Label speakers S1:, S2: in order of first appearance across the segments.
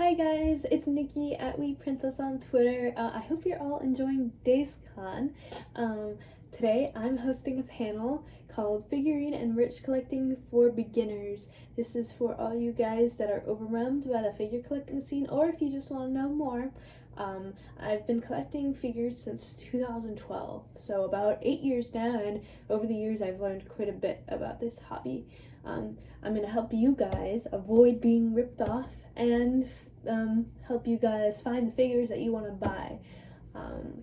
S1: Hi guys, it's Nikki at We Princess on Twitter. I hope you're all enjoying DAZECON. Today I'm hosting a panel called Figurine and Merch Collecting for Beginners. This is for all you guys that are overwhelmed by the figure collecting scene, or if you just want to know more. I've been collecting figures since 2012, so about 8 years now, and over the years I've learned quite a bit about this hobby. I'm going to help you guys avoid being ripped off and help you guys find the figures that you want to buy.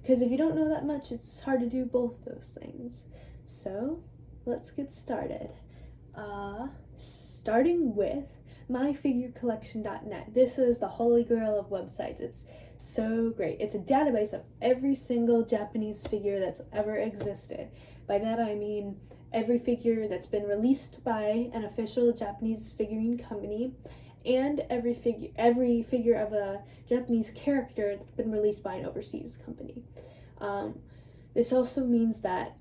S1: Because if you don't know that much, it's hard to do both those things. So let's get started. Starting with myfigurecollection.net. This is the holy grail of websites. It's so great. It's a database of every single Japanese figure that's ever existed. By that I mean every figure that's been released by an official Japanese figurine company, and every figure of a Japanese character that's been released by an overseas company. This also means that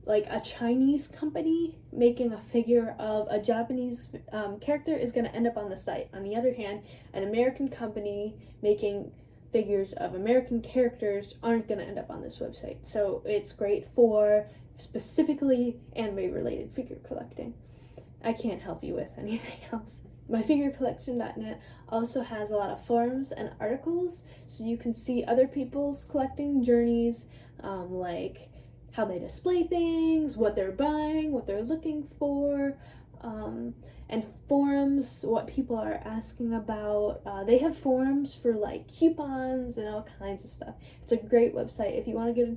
S1: like a Chinese company making a figure of a Japanese character is going to end up on the site. On the other hand, an American company making figures of American characters aren't going to end up on this website. So it's great for specifically anime-related figure collecting. I can't help you with anything else. myfigurecollection.net also has a lot of forums and articles, so you can see other people's collecting journeys, like how they display things, what they're buying, what they're looking for, and forums, what people are asking about. They have forums for like coupons and all kinds of stuff. It's a great website. If you want to get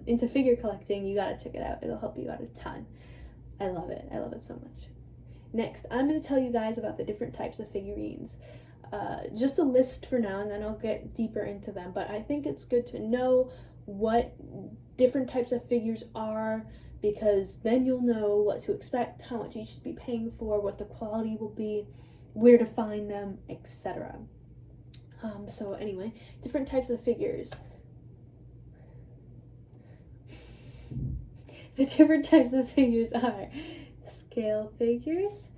S1: into figure collecting, you gotta check it out. It'll help you out a ton. I love it so much. Next, I'm going to tell you guys about the different types of figurines. Just a list for now, and then I'll get deeper into them. But I think it's good to know what different types of figures are, because then you'll know what to expect, how much you should be paying for, what the quality will be, where to find them, etc. So anyway, different types of figures. The different types of figures are scale figures,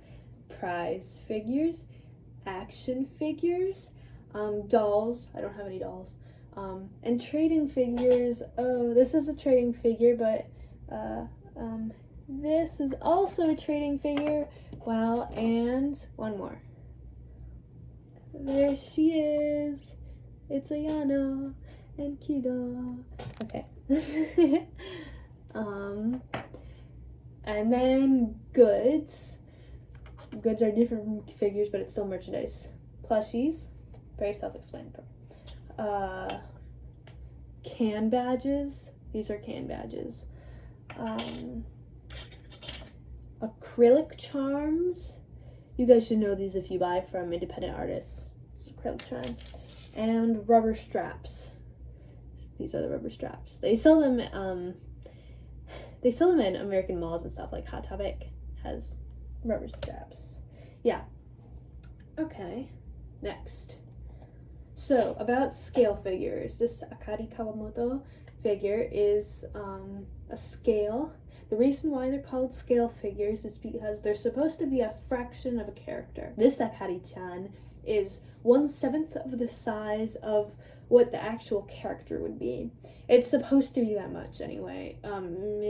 S1: prize figures, action figures, dolls. I don't have any dolls. And trading figures. Oh, this is a trading figure, but this is also a trading figure. Wow, and one more. There she is. It's Ayano and Kido. Okay. And then goods. Goods are different from figures, but it's still merchandise. Plushies, very self-explanatory. Can badges. These are can badges. Acrylic charms. You guys should know these if you buy from independent artists. It's an acrylic charm. And rubber straps. These are the rubber straps. They sell them in American malls and stuff, like Hot Topic has rubber straps. Yeah. Okay. Next. So, about scale figures. This Akari Kawamoto figure is a scale. The reason why they're called scale figures is because they're supposed to be a fraction of a character. This Akari-chan is 1/7 of the size of what the actual character would be. It's supposed to be that much anyway.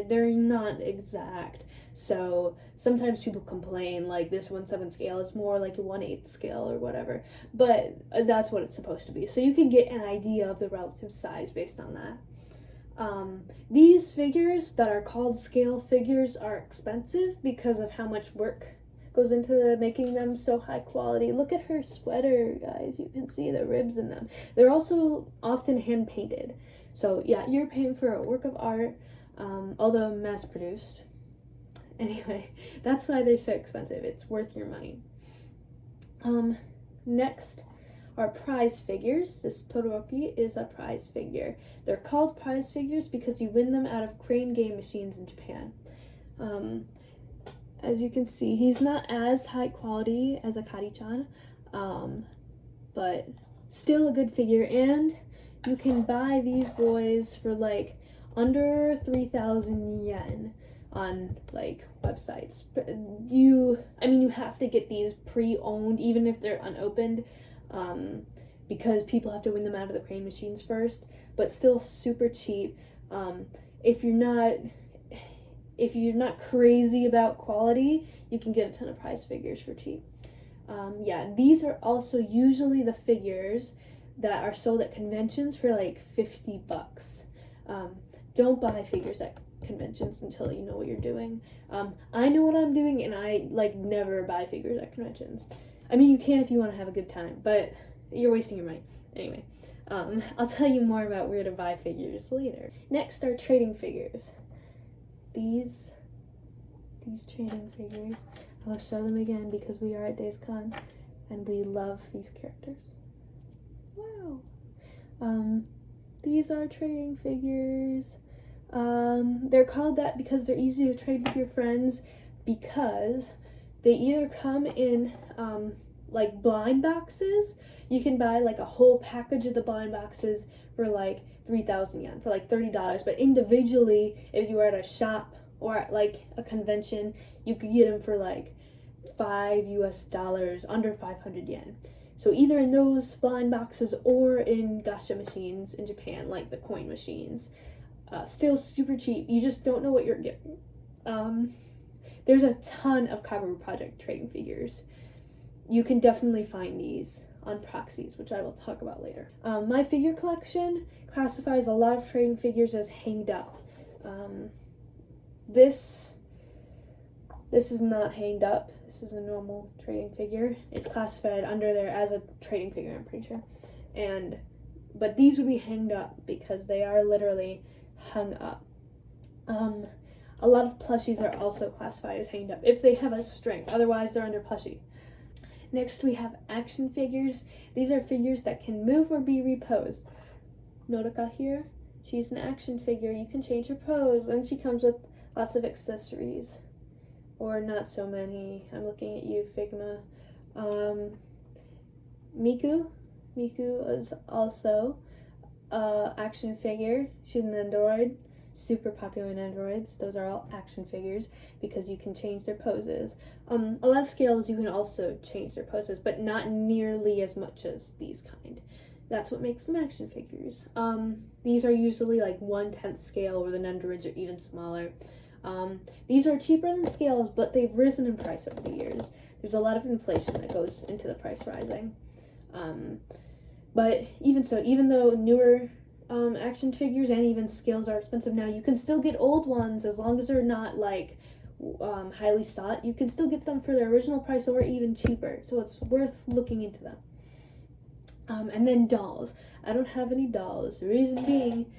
S1: They're not exact. So sometimes people complain like this 1/7 scale is more like a 1/8 scale or whatever. But that's what it's supposed to be. So you can get an idea of the relative size based on that. These figures that are called scale figures are expensive because of how much work goes into making them so high quality. Look at her sweater, guys. You can see the ribs in them. They're also often hand painted. So yeah, you're paying for a work of art, although mass produced. Anyway, that's why they're so expensive. It's worth your money. Next are prize figures. This Todoroki is a prize figure. They're called prize figures because you win them out of crane game machines in Japan. As you can see, he's not as high quality as Akari-chan, but still a good figure, and you can buy these boys for like under 3,000 yen on like websites. But you have to get these pre-owned, even if they're unopened. because people have to win them out of the crane machines first, but still super cheap. If you're not crazy about quality, you can get a ton of prize figures for cheap. Yeah, these are also usually the figures that are sold at conventions for like $50. Don't buy figures at conventions until you know what you're doing. I know what I'm doing, and I like never buy figures at conventions. I mean, you can if you want to have a good time, but you're wasting your money. Anyway, I'll tell you more about where to buy figures later. Next are trading figures. These trading figures, I'll show them again because we are at DAZECON and we love these characters. Wow. These are trading figures. They're called that because they're easy to trade with your friends, because they either come in like blind boxes. You can buy like a whole package of the blind boxes for like 3,000 yen, for like $30, but individually, if you were at a shop or at like a convention, you could get them for like $5 under 500 yen. So either in those blind boxes or in gacha machines in Japan, like the coin machines. Still super cheap. You just don't know what you're getting. There's a ton of Kaguru Project trading figures. You can definitely find these on proxies, which I will talk about later. My figure collection classifies a lot of trading figures as hanged up. This is not hanged up. This is a normal trading figure. It's classified under there as a trading figure, I'm pretty sure. But these would be hanged up because they are literally hung up. A lot of plushies are also classified as hanged up if they have a string. Otherwise, they're under plushie. Next, we have action figures. These are figures that can move or be reposed. Norika here, she's an action figure. You can change her pose, and she comes with lots of accessories. Or not so many. I'm looking at you, Figma. Miku is also action figure. She's an android, super popular in androids. Those are all action figures because you can change their poses. A lot of scales you can also change their poses, but not nearly as much as these kind. That's what makes them action figures. These are usually like 1/10 scale, where the androids are even smaller. These are cheaper than scales, but they've risen in price over the years. There's a lot of inflation that goes into the price rising. But even so, even though newer action figures and even scales are expensive now, you can still get old ones as long as they're not like highly sought. You can still get them for their original price or even cheaper, so it's worth looking into them. And then dolls. I don't have any dolls. The reason being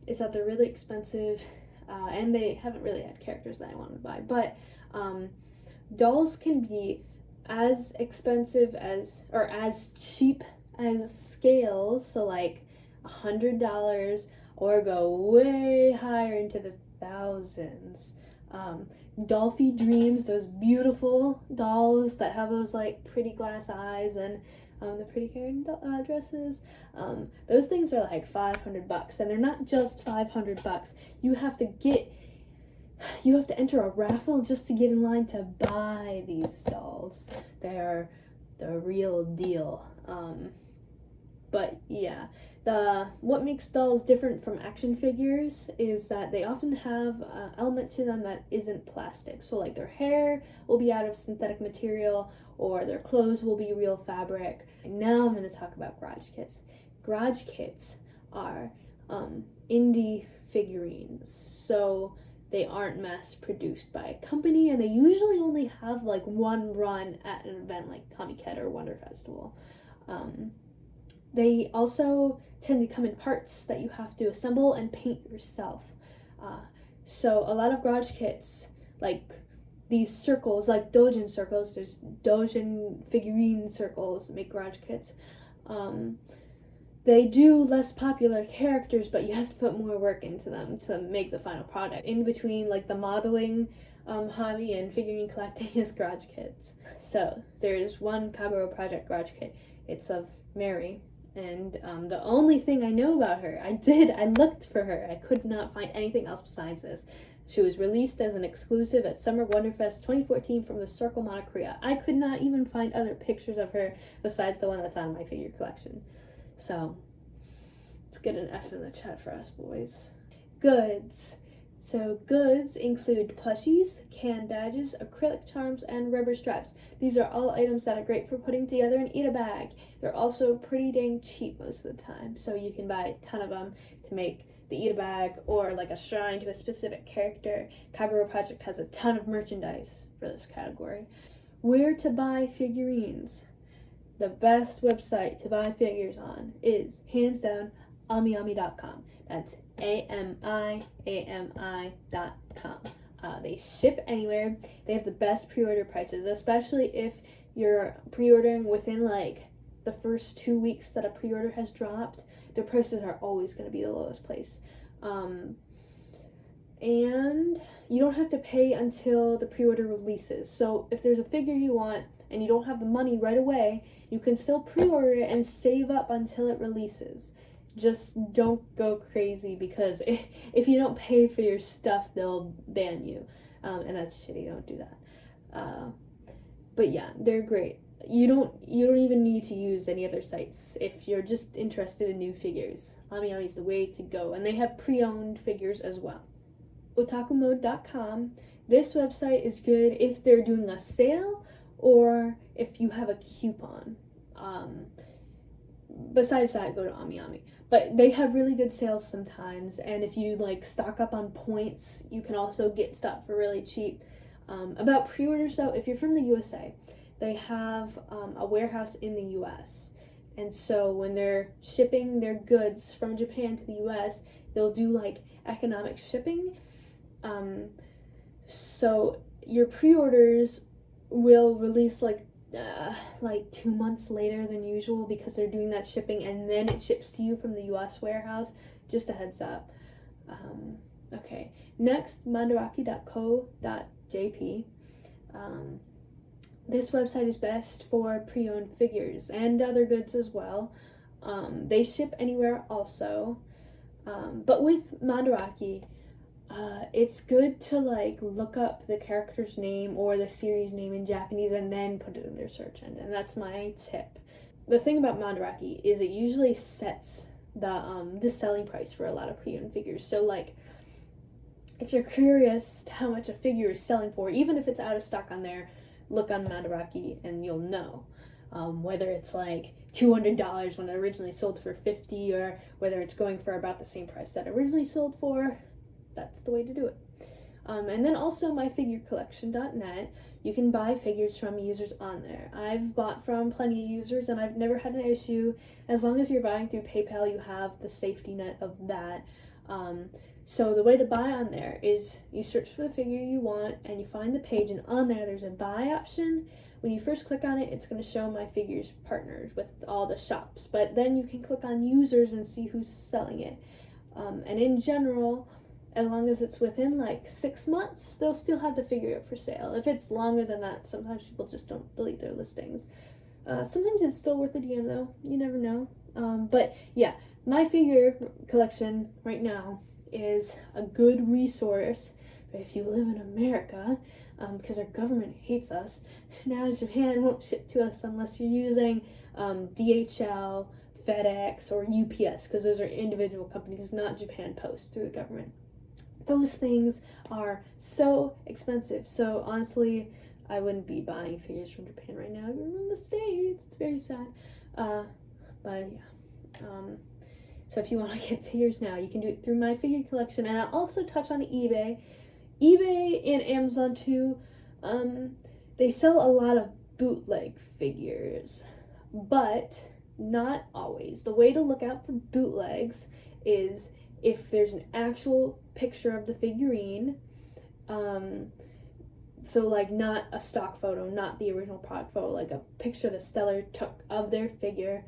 S1: is that they're really expensive, and they haven't really had characters that I wanted to buy. But dolls can be as expensive as, or as cheap as scales, so like $100, or go way higher into the thousands. Dolphy Dreams, those beautiful dolls that have those like pretty glass eyes and the pretty hair and dresses, those things are like $500, and they're not just $500. You have to enter a raffle just to get in line to buy these dolls. They're the real deal. But yeah, what makes dolls different from action figures is that they often have an element to them that isn't plastic. So like their hair will be out of synthetic material, or their clothes will be real fabric. And now I'm going to talk about garage kits. Garage kits are indie figurines, so they aren't mass produced by a company, and they usually only have like one run at an event like Comiket or Wonder Festival. They also tend to come in parts that you have to assemble and paint yourself. So a lot of garage kits, like these circles, like Dojin circles, there's Dojin figurine circles that make garage kits. They do less popular characters, but you have to put more work into them to make the final product. In between like the modeling hobby and figurine collecting is garage kits. So there's one Kaguru Project garage kit. It's of Mary. And the only thing I know about her, I looked for her. I could not find anything else besides this. She was released as an exclusive at Summer Wonderfest 2014 from the Circle Mana Korea. I could not even find other pictures of her besides the one that's on my figure collection. So, let's get an F in the chat for us boys. Goods. So goods include plushies, can badges, acrylic charms, and rubber straps. These are all items that are great for putting together an eat-a-bag. They're also pretty dang cheap most of the time, so you can buy a ton of them to make the eat-a-bag or like a shrine to a specific character. Kagura Project has a ton of merchandise for this category. Where to buy figurines. The best website to buy figures on is, hands down, amiami.com. That's AMIAMI.com. They ship anywhere. They have the best pre-order prices, especially if you're pre-ordering within like the first 2 weeks that a pre-order has dropped. Their prices are always going to be the lowest place. And you don't have to pay until the pre-order releases. So if there's a figure you want and you don't have the money right away, you can still pre-order it and save up until it releases. Just don't go crazy, because if you don't pay for your stuff, they'll ban you. And that's shitty, don't do that. But yeah, they're great. You don't even need to use any other sites if you're just interested in new figures. AmiAmi is the way to go, and they have pre-owned figures as well. Otakumode.com. This website is good if they're doing a sale or if you have a coupon. Besides that, go to AmiAmi. But they have really good sales sometimes, and if you like stock up on points, you can also get stuff for really cheap. About pre-orders though, if you're from the USA, they have a warehouse in the US, and so when they're shipping their goods from Japan to the US, they'll do like economic shipping. So your pre-orders will release like 2 months later than usual, because they're doing that shipping and then it ships to you from the US warehouse. Just a heads up. Okay, next, mandaraKEE.co.jp. This website is best for pre-owned figures and other goods as well. They ship anywhere also, but with mandaraKEE, it's good to like look up the character's name or the series name in Japanese and then put it in their search engine. That's my tip. The thing about mandaraKEE is it usually sets the selling price for a lot of pre-owned figures. So like, if you're curious how much a figure is selling for, even if it's out of stock on there, look on mandaraKEE and you'll know. Whether it's like $200 when it originally sold for $50, or whether it's going for about the same price that it originally sold for. That's the way to do it. And then also myfigurecollection.net. You can buy figures from users on there. I've bought from plenty of users and I've never had an issue. As long as you're buying through PayPal, you have the safety net of that. So the way to buy on there is you search for the figure you want and you find the page, and on there there's a buy option. When you first click on it, it's going to show My Figures partners with all the shops, but then you can click on users and see who's selling it. And in general, as long as it's within like 6 months, they'll still have the figure up for sale. If it's longer than that, sometimes people just don't delete their listings. Sometimes it's still worth a DM though, you never know. But yeah, My Figure Collection right now is a good resource if you live in America, because our government hates us. Now Japan won't ship to us unless you're using DHL, FedEx, or UPS, because those are individual companies, not Japan Post through the government. Those things are so expensive. So honestly, I wouldn't be buying figures from Japan right now. You're in the States. It's very sad. But yeah. So if you want to get figures now, you can do it through My Figure Collection. And I'll also touch on eBay. eBay and Amazon too. They sell a lot of bootleg figures, but not always. The way to look out for bootlegs is if there's an actual picture of the figurine, so like not a stock photo, not the original product photo, like a picture the seller took of their figure.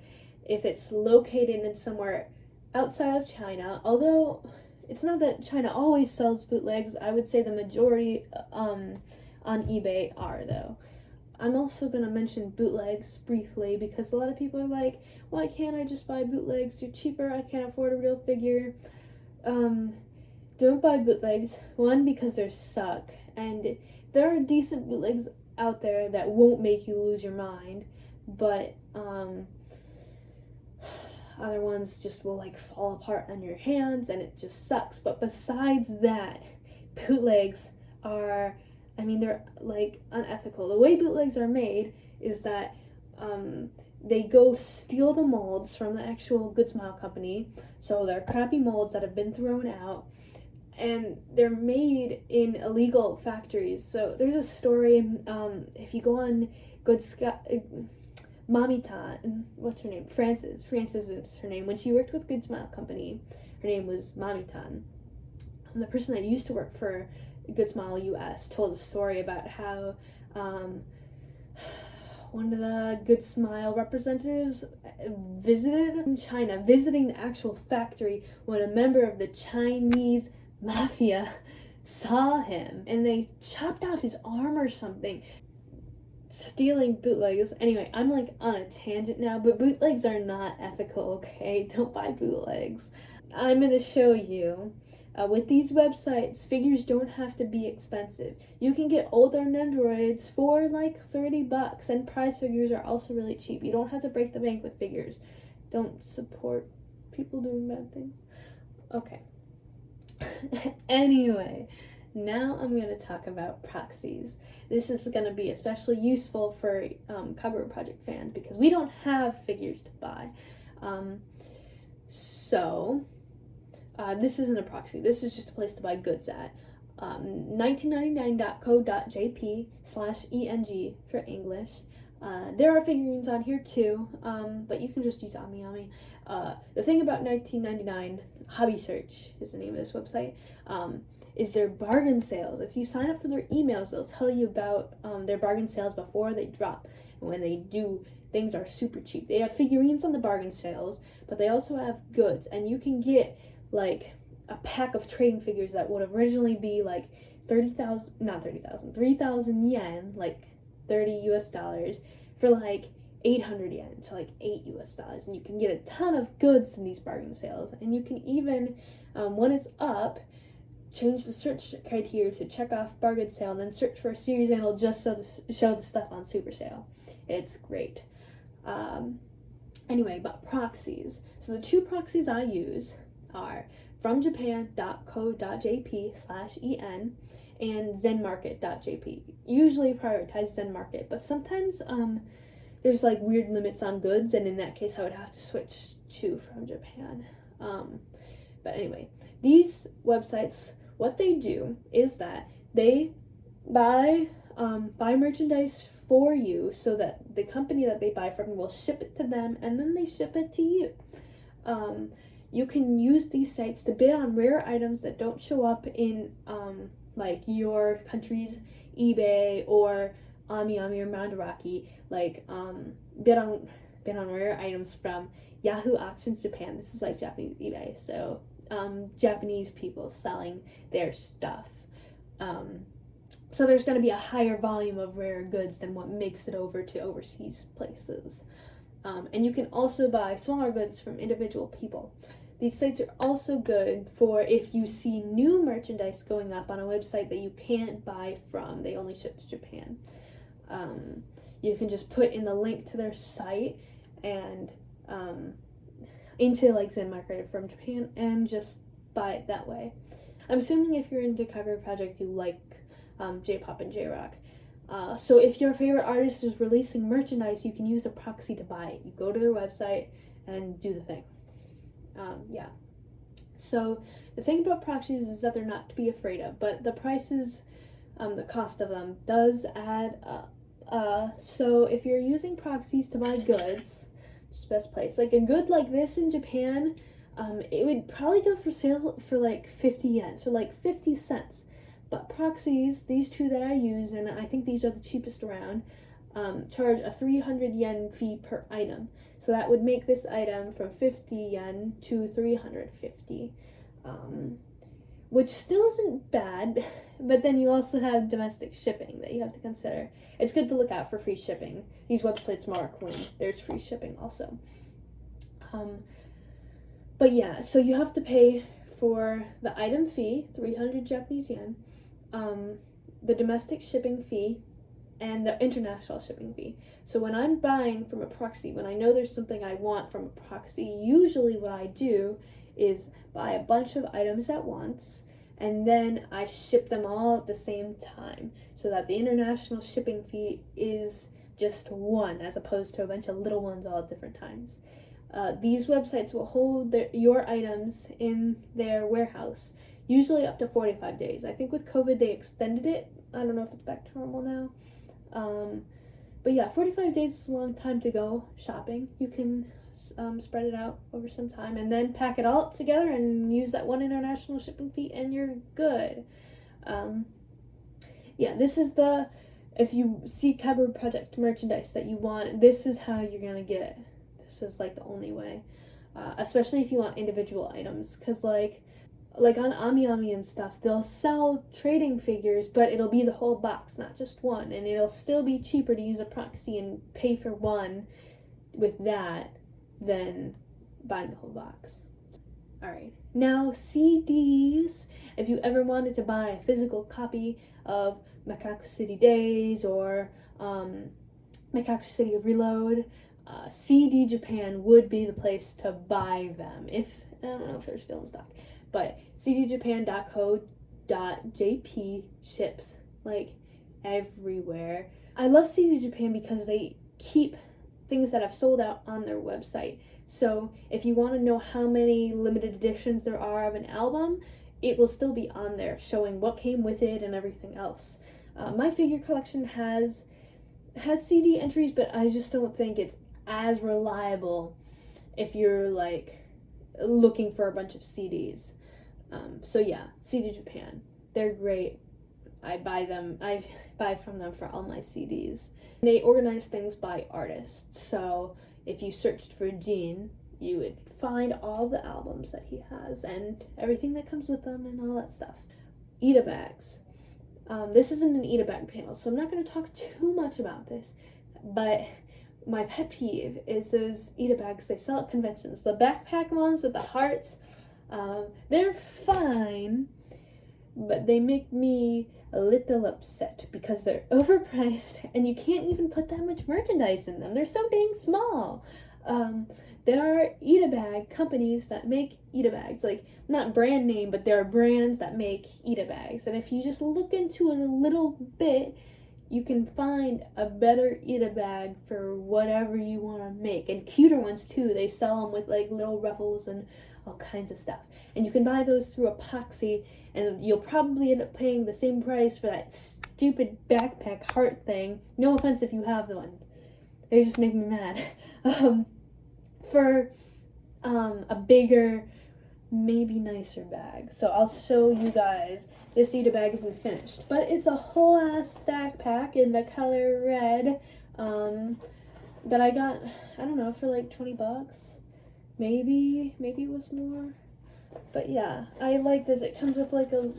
S1: If it's located in somewhere outside of China, although it's not that China always sells bootlegs, I would say the majority on eBay are though. I'm also going to mention bootlegs briefly because a lot of people are like, why can't I just buy bootlegs? They're cheaper, I can't afford a real figure. don't buy bootlegs. One, because they suck, and there are decent bootlegs out there that won't make you lose your mind, but other ones just will like fall apart on your hands and it just sucks. But besides that, bootlegs are, they're like unethical. The way bootlegs are made is that they go steal the molds from the actual Good Smile company. So they're crappy molds that have been thrown out, and they're made in illegal factories. So there's a story, if you go on Mommy Tan, what's her name? Frances is her name. When she worked with Good Smile Company, her name was Mommy Tan. And the person that used to work for Good Smile US told a story about how one of the Good Smile representatives visited in China, visiting the actual factory, when a member of the Chinese mafia saw him and they chopped off his arm or something. Stealing bootlegs. Anyway, I'm like on a tangent now, but bootlegs are not ethical, okay? Don't buy bootlegs. I'm gonna show you, with these websites, figures don't have to be expensive. You can get older Nendoroids for like $30, and prize figures are also really cheap. You don't have to break the bank with figures. Don't support people doing bad things. Okay. Anyway, now I'm going to talk about proxies. This is going to be especially useful for Kagura Project fans because we don't have figures to buy. This isn't a proxy. This is just a place to buy goods at. 1999.co.jp/ENG for English. There are figurines on here too, but you can just use Ami. The thing about 1999, Hobby Search is the name of this website, is their bargain sales. If you sign up for their emails, they'll tell you about their bargain sales before they drop. And when they do, things are super cheap. They have figurines on the bargain sales, but they also have goods. And you can get like a pack of trading figures that would originally be like 3,000 yen, like $30 for like 800 yen, so like $8. And you can get a ton of goods in these bargain sales. And you can even, when it's up, change the search criteria to check off bargain sale and then search for a series and it'll just show the stuff on super sale. It's great. Anyway, but proxies. So the two proxies I use are fromjapan.co.jp/en and zenmarket.jp. Usually prioritize Zenmarket, but sometimes there's like weird limits on goods, and in that case I would have to switch to From Japan. But anyway, these websites, what they do is that they buy merchandise for you so that the company that they buy from will ship it to them and then they ship it to you. You can use these sites to bid on rare items that don't show up in like your country's eBay or Ami or mandaraKEE. Like bid on rare items from Yahoo Auctions Japan. This is like Japanese eBay, so Japanese people selling their stuff. So there's going to be a higher volume of rare goods than what makes it over to overseas places. And you can also buy smaller goods from individual people. These sites are also good for if you see new merchandise going up on a website that you can't buy from. They only ship to Japan. You can just put in the link to their site and into like zenmarket or From Japan and just buy it that way. I'm assuming if you're into Kagura Project, you like J-pop and J-rock. So if your favorite artist is releasing merchandise, you can use a proxy to buy it. You go to their website and do the thing. Yeah. So the thing about proxies is that they're not to be afraid of, but the prices, the cost of them does add up. So if you're using proxies to buy goods, which is the best place, like a good like this in Japan, it would probably go for sale for like 50 yen, so like 50 cents. But proxies, these two that I use, and I think these are the cheapest around, charge a 300 yen fee per item. So that would make this item from 50 yen to 350, which still isn't bad, but then you also have domestic shipping that you have to consider. It's good to look out for free shipping. These websites mark when there's free shipping also. But yeah, so you have to pay for the item fee, 300 Japanese yen, the domestic shipping fee, and the international shipping fee. So when I'm buying from a proxy, when I know there's something I want from a proxy, usually what I do is buy a bunch of items at once, and then I ship them all at the same time, so that the international shipping fee is just one, as opposed to a bunch of little ones all at different times. These websites will hold your items in their warehouse, usually up to 45 days. I think with COVID they extended it. I don't know if it's back to normal now. But yeah, 45 days is a long time to go shopping. You can spread it out over some time and then pack it all up together and use that one international shipping fee and you're good. Yeah, this is if you see Kabu Project merchandise that you want, this is how you're gonna get it. This is like the only way, especially if you want individual items, because like on AmiAmi and stuff, they'll sell trading figures, but it'll be the whole box, not just one, and it'll still be cheaper to use a proxy and pay for one with that than buying the whole box. Alright, now CDs. If you ever wanted to buy a physical copy of Makaku City Days or Makaku City Reload, CD Japan would be the place to buy them. I don't know if they're still in stock, but cdjapan.co.jp ships like everywhere. I love CD Japan because they keep things that have sold out on their website. So if you want to know how many limited editions there are of an album, it will still be on there showing what came with it and everything else. My figure collection has CD entries, but I just don't think it's as reliable if you're like looking for a bunch of CDs. So yeah, CD Japan, they're great. I buy from them for all my CDs. They organize things by artists, so if you searched for Jin, you would find all the albums that he has and everything that comes with them and all that stuff. Ita bags. This isn't an Ita bag panel, so I'm not going to talk too much about this, but my pet peeve is those Ita bags they sell at conventions. The backpack ones with the hearts, they're fine, but they make me a little upset because they're overpriced and you can't even put that much merchandise in them. They're so dang small. There are Ita bag companies that make Ita bags, like not brand name, but there are brands that make Ita bags. And if you just look into it a little bit, you can find a better Ita bag for whatever you want to make. And cuter ones too. They sell them with like little ruffles and all kinds of stuff. And you can buy those through epoxy, and you'll probably end up paying the same price for that stupid backpack heart thing. No offense if you have one. They just make me mad. For a bigger, maybe nicer bag. So I'll show you guys. This Ita bag isn't finished, but it's a whole ass backpack in the color red that I got, I don't know, for like $20. Maybe it was more. But yeah, I like this. It comes with like a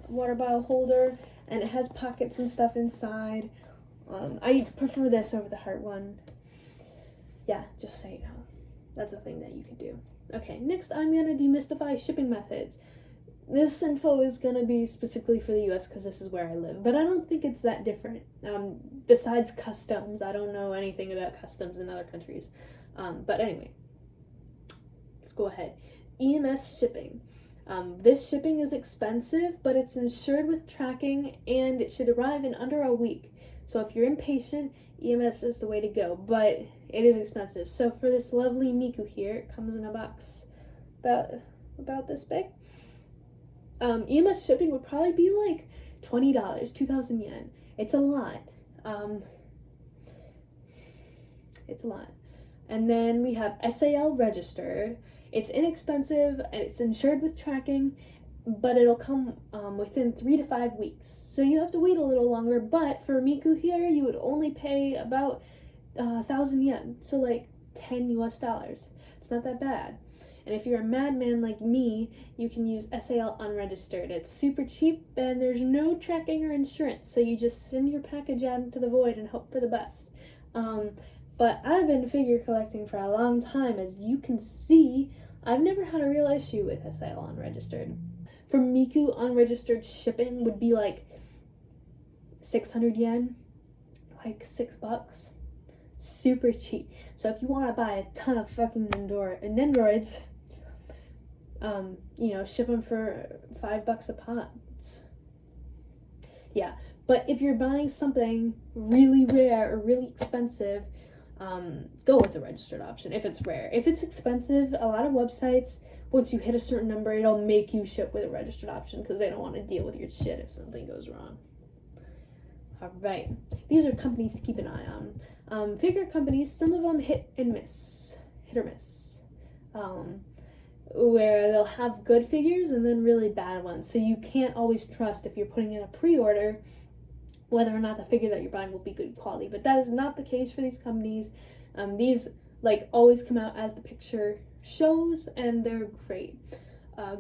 S1: water bottle holder and it has pockets and stuff inside. I prefer this over the heart one. Yeah, just so you know. That's a thing that you could do. Okay, next I'm going to demystify shipping methods. This info is going to be specifically for the US because this is where I live, but I don't think it's that different. Besides customs, I don't know anything about customs in other countries. But anyway, let's go ahead. EMS shipping. This shipping is expensive, but it's insured with tracking and it should arrive in under a week. So if you're impatient, EMS is the way to go, but it is expensive. So for this lovely Miku here, it comes in a box about this big. EMS shipping would probably be like $20, 2,000 yen. It's a lot. It's a lot. And then we have SAL registered. It's inexpensive and it's insured with tracking, but it'll come within 3 to 5 weeks. So you have to wait a little longer, but for Miku here, you would only pay about 1,000 yen, so like $10 US. It's not that bad. And if you're a madman like me, you can use SAL unregistered. It's super cheap and there's no tracking or insurance, so you just send your package out into the void and hope for the best. But I've been figure collecting for a long time, as you can see. I've never had a real issue with a sale unregistered. For Miku, unregistered shipping would be like 600 yen, like $6. Super cheap. So if you want to buy a ton of fucking Nendoroids, ship them for $5 a pop. Yeah, but if you're buying something really rare or really expensive, go with the registered option if it's rare. If it's expensive, a lot of websites, once you hit a certain number, it'll make you ship with a registered option because they don't want to deal with your shit if something goes wrong. All right, these are companies to keep an eye on. Figure companies, some of them hit or miss, where they'll have good figures and then really bad ones. So you can't always trust if you're putting in a pre-order whether or not the figure that you're buying will be good quality. But that is not the case for these companies. These always come out as the picture shows, and they're great.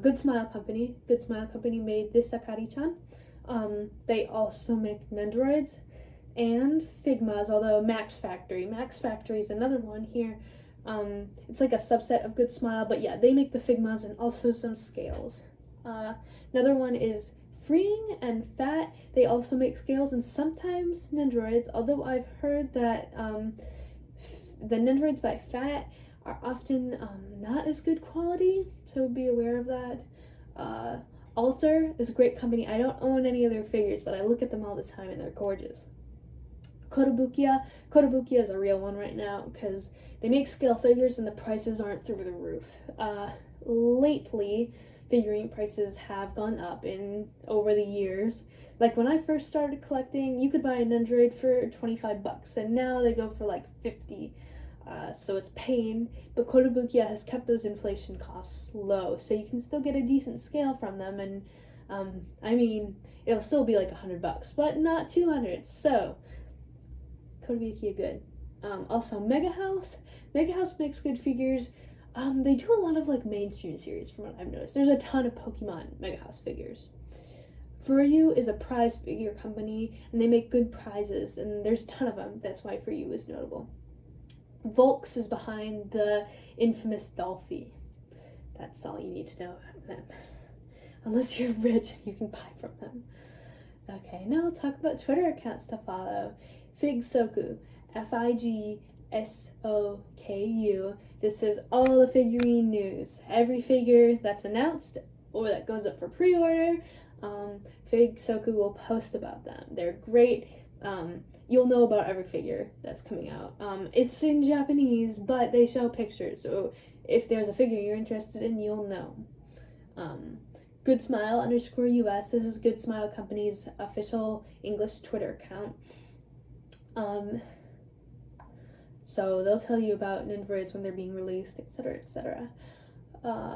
S1: Good Smile Company made this Sakari-chan. They also make Nendoroids and Figmas, although Max Factory is another one here. It's like a subset of Good Smile, but yeah, they make the Figmas and also some scales. Another one is Freeing and Fat. They also make scales and sometimes Nendoroids, although I've heard that the Nendoroids by Fat are often not as good quality, so be aware of that. Alter is a great company. I don't own any of their figures, but I look at them all the time and they're gorgeous. Kotobukiya is a real one right now because they make scale figures and the prices aren't through the roof. Lately, figurine prices have gone up over the years. Like when I first started collecting, you could buy a Nendoroid for $25, and now they go for like $50. So it's pain, but Kotobukiya has kept those inflation costs low, so you can still get a decent scale from them, and it'll still be like $100, but not $200. So Kotobukiya good. Also Mega House makes good figures. They do a lot of like mainstream series from what I've noticed. There's a ton of Pokemon Mega House figures. Furyu is a prize figure company, and they make good prizes, and there's a ton of them. That's why Furyu is notable. Volks is behind the infamous Dolphy. That's all you need to know about them. Unless you're rich, you can buy from them. Okay, now I'll talk about Twitter accounts to follow. Figsoku, Figsoku. This is all the figurine news. Every figure that's announced or that goes up for pre-order, Figsoku will post about them. They're great. You'll know about every figure that's coming out. It's in Japanese, but they show pictures, so if there's a figure you're interested in, you'll know. Good Smile _US. This is Good Smile Company's official English Twitter account. So they'll tell you about Nendoroids when they're being released, etc., etc.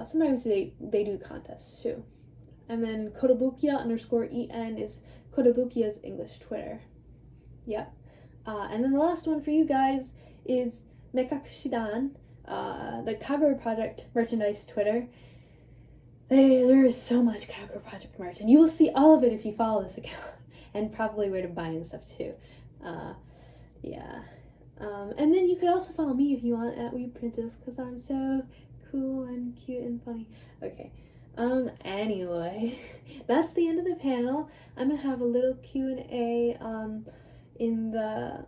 S1: Sometimes they do contests too. And then Kotobukiya _EN is Kotobukiya's English Twitter. Yep. And then the last one for you guys is Mekakushidan, the Kagura Project merchandise Twitter. There is so much Kagura Project merch, and you will see all of it if you follow this account, and probably where to buy and stuff too. Yeah. And then you could also follow me if you want at Wee Princess, because I'm so cool and cute and funny. Okay. Anyway, that's the end of the panel. I'm gonna have a little Q&A in the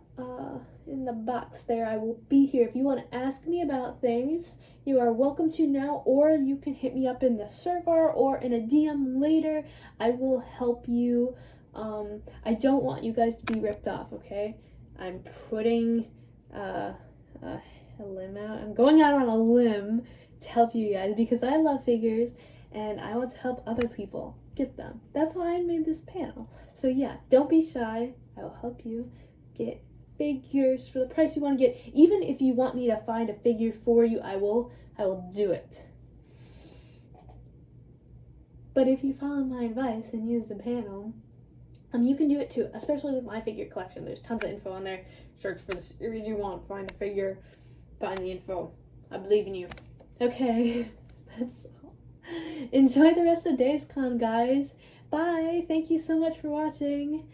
S1: box there. I will be here if you want to ask me about things. You are welcome to now, or you can hit me up in the server or in a DM later. I will help you. I don't want you guys to be ripped off, okay? I'm putting a limb out. I'm going out on a limb to help you guys because I love figures and I want to help other people get them. That's why I made this panel. So yeah, don't be shy. I will help you get figures for the price you want to get. Even if you want me to find a figure for you, I will do it. But if you follow my advice and use the panel, you can do it too, especially with my figure collection. There's tons of info on there. Search for the series you want, find a figure, find the info. I believe in you. Okay, that's all. Enjoy the rest of DAZECON, guys. Bye. Thank you so much for watching.